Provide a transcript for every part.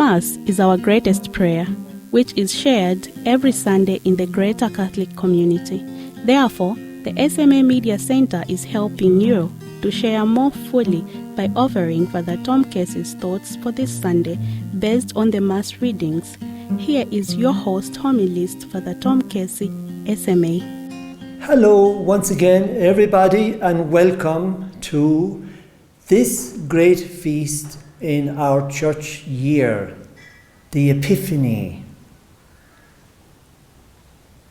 Mass is our greatest prayer, which is shared every Sunday in the greater Catholic community. Therefore, the SMA Media Center is helping you to share more fully by offering Father Tom Casey's thoughts for this Sunday based on the Mass readings. Here is your host homilist, Father Tom Casey SMA. Hello once again everybody, and welcome to this great feast in our church year, the Epiphany.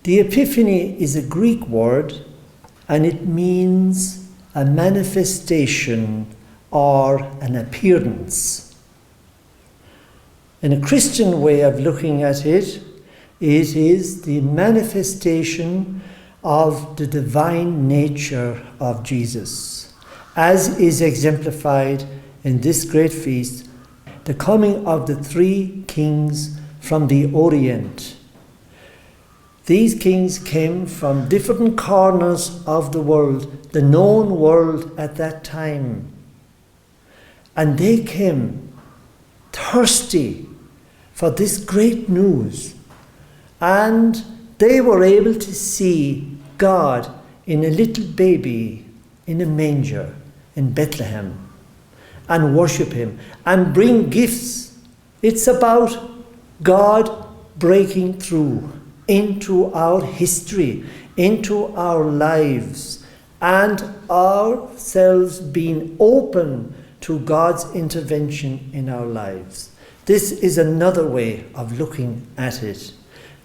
The Epiphany is a Greek word, and it means a manifestation or an appearance. In a Christian way of looking at it, it is the manifestation of the divine nature of Jesus, as is exemplified in this great feast, the coming of the three kings from the Orient. These kings came from different corners of the world, the known world at that time. And they came thirsty for this great news. And they were able to see God in a little baby in a manger in Bethlehem and worship Him and bring gifts. It's about God breaking through into our history, into our lives, and ourselves being open to God's intervention in our lives. This is another way of looking at it.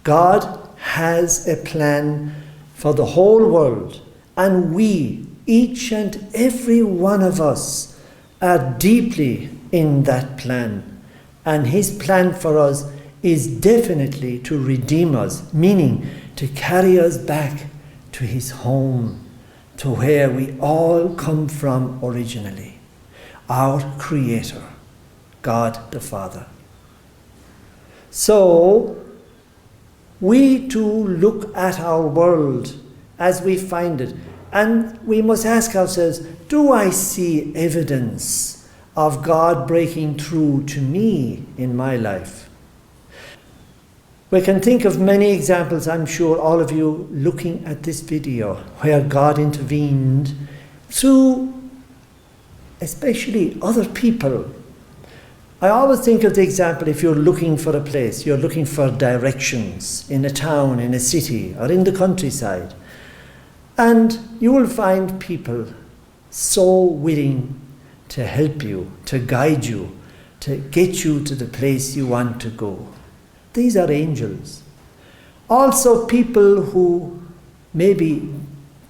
God has a plan for the whole world, and we, each and every one of us, are deeply in that plan. And His plan for us is definitely to redeem us, meaning to carry us back to His home, to where we all come from originally, our Creator, God the Father. So, we too look at our world as we find it, and we must ask ourselves, do I see evidence of God breaking through to me in my life? We can think of many examples, I'm sure all of you looking at this video, where God intervened through especially other people. I always think of the example, if you're looking for a place, you're looking for directions in a town, in a city, or in the countryside. And you will find people so willing to help you, to guide you, to get you to the place you want to go. These are angels. Also people who maybe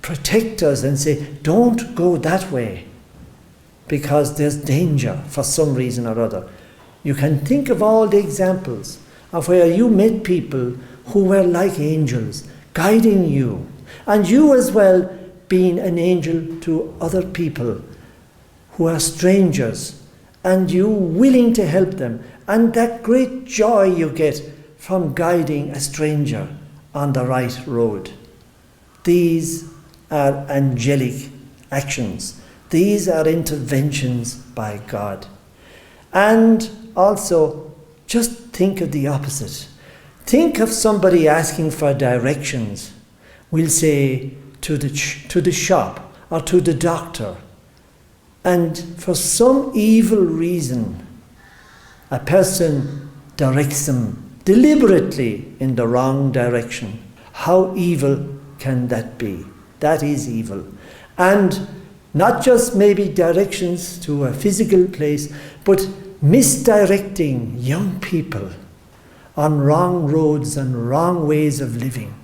protect us and say, don't go that way, because there's danger for some reason or other. You can think of all the examples of where you met people who were like angels, guiding you, and you as well being an angel to other people who are strangers, and you willing to help them, and that great joy you get from guiding a stranger on the right road. These are angelic actions. These are interventions by God. And also, just think of the opposite. Think of somebody asking for directions. We'll say to the shop or to the doctor. And for some evil reason, a person directs them deliberately in the wrong direction. How evil can that be? That is evil. And not just maybe directions to a physical place, but misdirecting young people on wrong roads and wrong ways of living.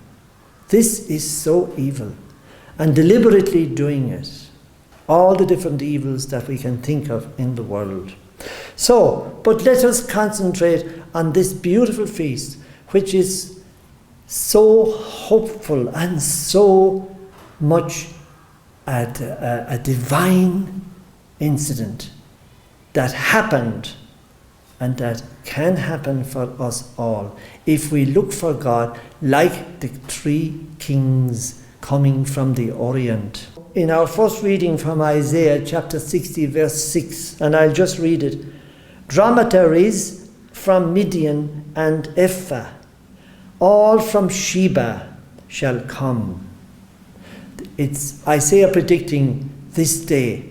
This is so evil, and deliberately doing it. All the different evils that we can think of in the world. So, but let us concentrate on this beautiful feast, which is so hopeful and so much a divine incident that happened and that can happen for us all if we look for God like the three kings coming from the Orient. In our first reading from Isaiah chapter 60 verse 6, and I'll just read it. Drometaries from Midian and Ephah, all from Sheba shall come. It's Isaiah predicting this day,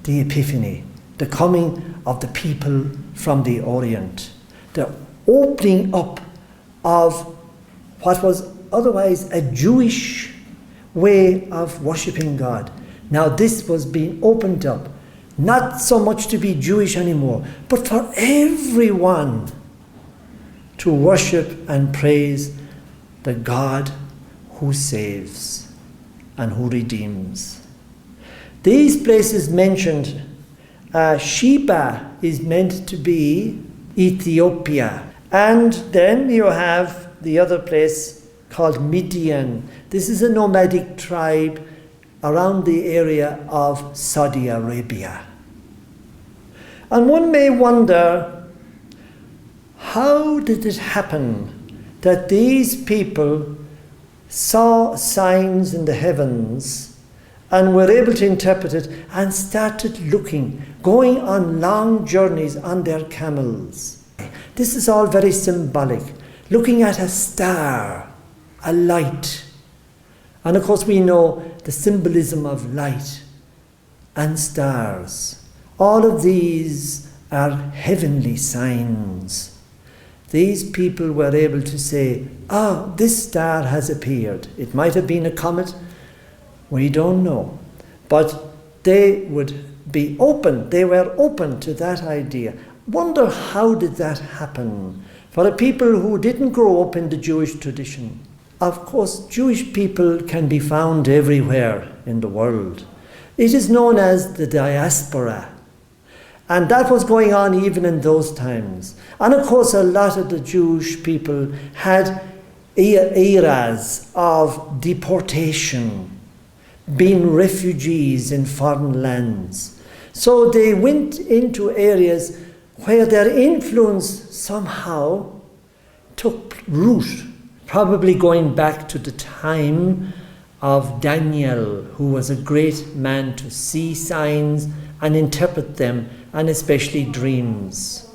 the Epiphany, the coming of the people from the Orient, the opening up of what was otherwise a Jewish way of worshipping God. Now this was being opened up, not so much to be Jewish anymore, but for everyone to worship and praise the God who saves and who redeems. These places mentioned, Sheba is meant to be Ethiopia. And then you have the other place called Midian. This is a nomadic tribe around the area of Saudi Arabia. And one may wonder, how did it happen that these people saw signs in the heavens and were able to interpret it and started looking, going on long journeys on their camels? This is all very symbolic. Looking at a star, a light. And of course we know the symbolism of light and stars. All of these are heavenly signs. These people were able to say, this star has appeared. It might have been a comet, we don't know. But they would be open, they were open to that idea. Wonder how did that happen for a people who didn't grow up in the Jewish tradition. Of course, Jewish people can be found everywhere in the world. It is known as the diaspora. And that was going on even in those times. And of course, a lot of the Jewish people had eras of deportation, being refugees in foreign lands. So they went into areas where their influence somehow took root, probably going back to the time of Daniel, who was a great man to see signs and interpret them, and especially dreams.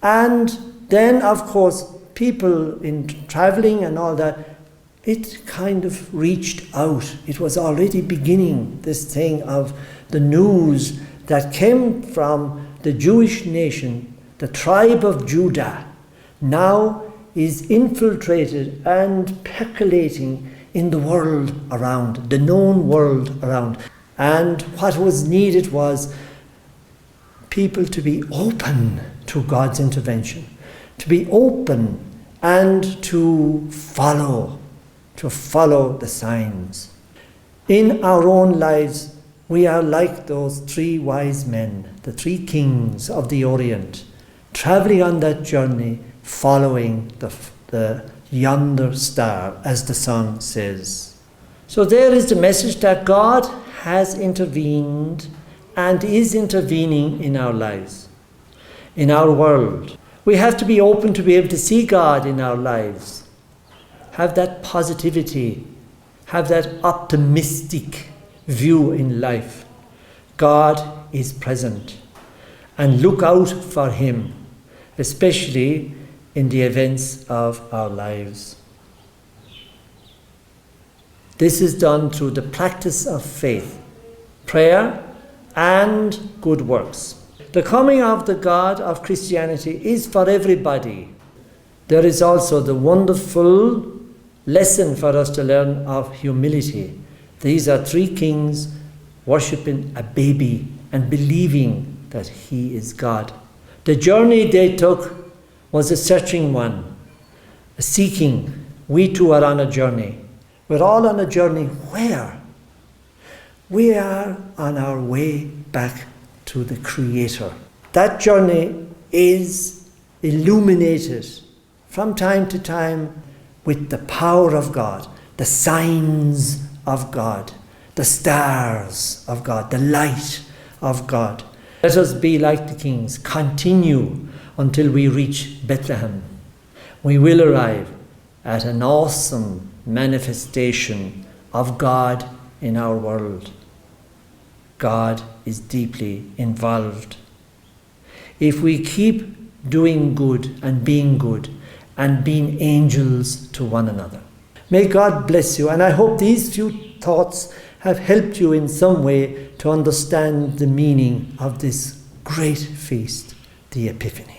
And then, of course, people in traveling and all that, it kind of reached out. It was already beginning, this thing of the news that came from the Jewish nation, the tribe of Judah, now is infiltrated and percolating in the world around, the known world around. And what was needed was people to be open to God's intervention, to be open and to follow the signs. In our own lives, we are like those three wise men, the three kings of the Orient, traveling on that journey, following the yonder star, as the song says. So there is the message that God has intervened and is intervening in our lives, in our world. We have to be open to be able to see God in our lives, have that positivity, have that optimistic view in life. God is present, and look out for Him, especially in the events of our lives. This is done through the practice of faith, prayer, and good works. The coming of the God of Christianity is for everybody. There is also the wonderful lesson for us to learn of humility. These are three kings worshipping a baby and believing that He is God. The journey they took was a searching one, a seeking. We too are on a journey. We're all on a journey where? We are on our way back to the Creator. That journey is illuminated from time to time with the power of God, the signs of God, the stars of God, the light of God. Let us be like the kings, continue until we reach Bethlehem. We will arrive at an awesome manifestation of God in our world. God is deeply involved. If we keep doing good and being angels to one another. May God bless you, and I hope these few thoughts have helped you in some way to understand the meaning of this great feast, the Epiphany.